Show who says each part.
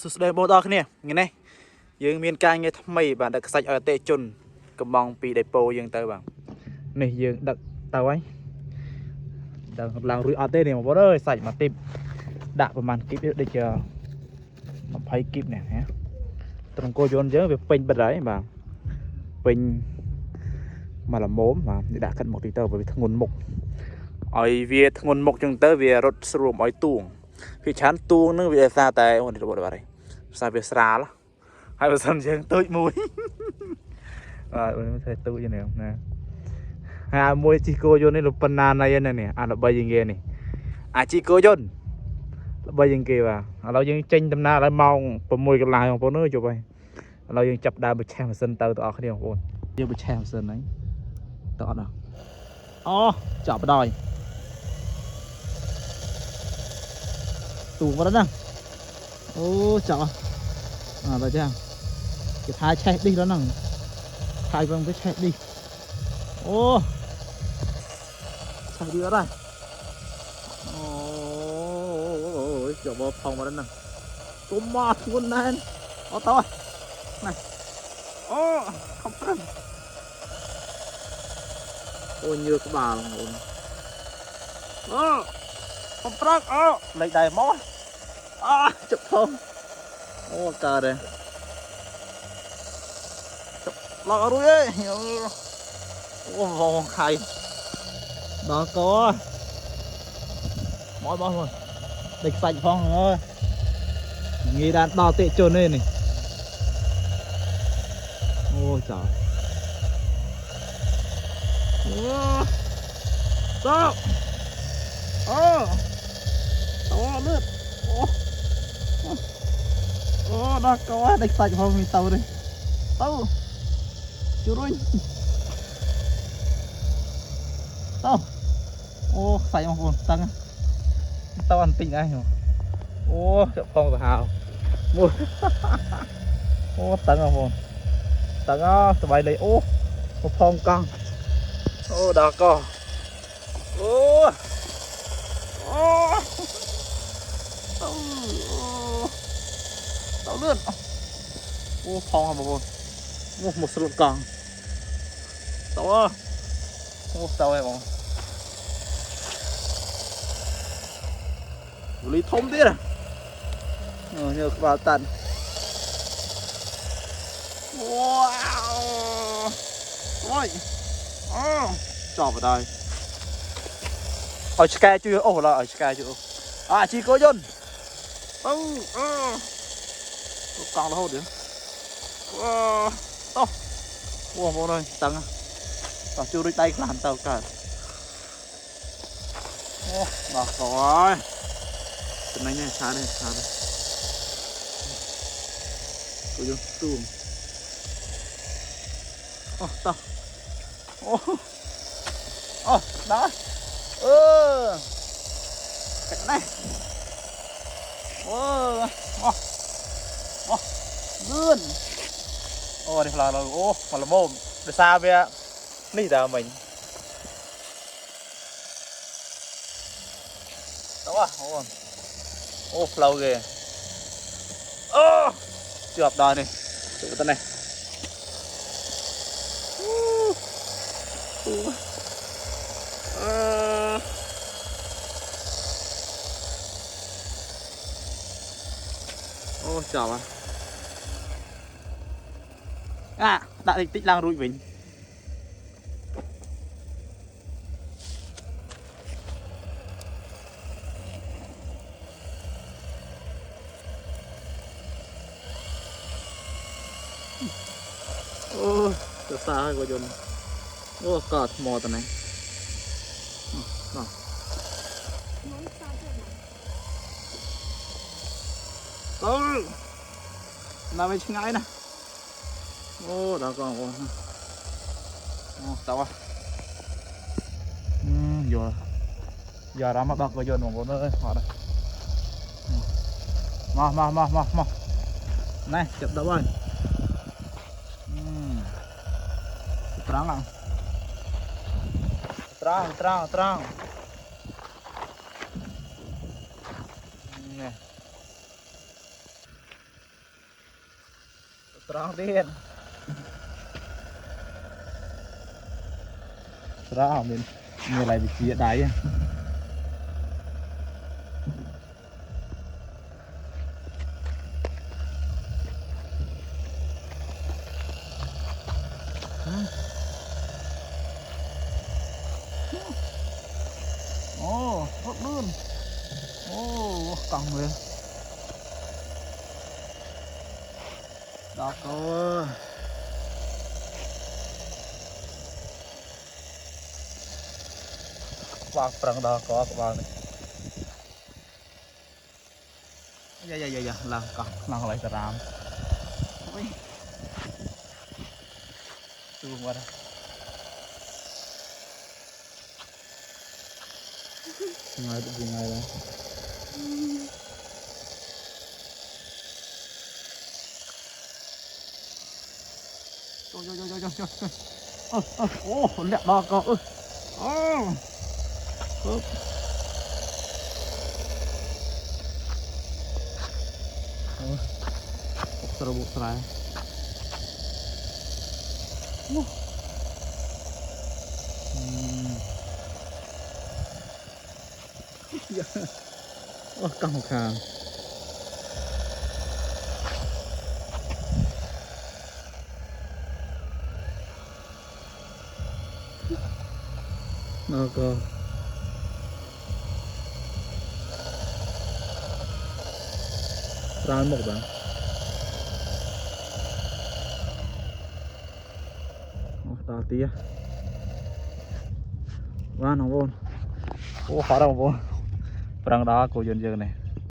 Speaker 1: สุดเลยโบตอขึ้นเนี่ยไงเนี่ยยังมีการเงี้ยทำไมบ้านดักใส่เอาเตะจนกระมองปีไดโปยังเตอบ้างนี่ยังดักเตาไว้ดักกำลังรื้อเอาเตะเนี่ยมาบ่ได้ใส่มาติดด่าประมาณกิ๊บได้เจอทำไพ่กิ๊บเนี่ยฮะตรงโกโยนเยอะไปเป็นบันไดบ้างเป็นมาละโม้มาด่ากันหมดที่เตอไปทั้งงนหมกไอเวียทั้งงนหมกจังเตอเวียรถสรุปไอตุงพี่ชั้นตุงนึกเวียซาแต่โอ้นี่ระบบอะไรซาเวียสราละhai vợ chồng chơi tôi muối mới thấy tôi như này không nè hai muối chỉ cô vô nên là banana này nè à là bay gì nghe này à chỉ cô vô là bay gì kia vàเรายังtranh tầm na lại mong bấm môi cái lạiของผมnữa chụpไปเรายังจับดาวไปแช่มาเส้นเตาตัวออกเดียวของผมยังไปแช่มาเส้นไหนตัวออกนะอ๋อจับไปได้ตูมาแล้วนะโอ้จับà vậy chứ cái thái chạy đi đó nè thái bằng cái chạy đi ô chạy đi đó đây ô chỗ bò phòng vào đây nè tôm mọt luôn này ô to này ô không phải ô như cái bà luôn ô không phải ô lấy đầy máu à chụp không ô cà đây lọt rồi ấy ô vòng khay đó có mỗi bao rồi địch sạch phong ơi nghĩ đàn đào tệ trồn lên này ôi trời ô stop ô to lướt ô đó có địch sạch phong mình tàu đây tàu chú rồi tao ô phải không còn tăng tao ăn tinh ai không ô chợ phong của hào mua ô tăng không còn tăng á tụi bay lấy ô một phong căng ô đó co ô ô tao tao lướt ô phong không còn một sợi còn tao ô tao em không lý thông tiếc à như vào tận wow ôi chọc vào đây ở sky chưa ồ là ở sky chưa à chỉ có dân còn là hốt được to wow vô đây tăng à và chưa đôi tay làm tàu cả đó rồi từ này nha xa đây cô vô tuồng tao đó cái này lươn đây là mà là mồm để xa về ní giờ mình đó flow kìa chưa hợp đòi này tụi tên này chào anh à đã thành tích lang rụi mình từ xa hay có dồn cọt mò tầm này nào mới ngay nè đó còn tao à giờ ra mà bạc có dồn một con ơi họ đây mà này chụp đâu rồi terang nè Tròn điên. Tròn mình như lại bị chia đáy. Ô, rất luôn. Ô, còng lên. Đó cô. Bác prang đó có các bạn này. Dạ, là còng, là lại tà ràm. Ôi. Tôi qua đây. Ngay được gì ngay đây. Ô, lẹ đó có. Ô. Seru serai. Oh, căng khang. Nó có. Ra một bạn. Ta tía. Và nó vốn. Ô, khó đâu vốn. Prang đó cô dân này.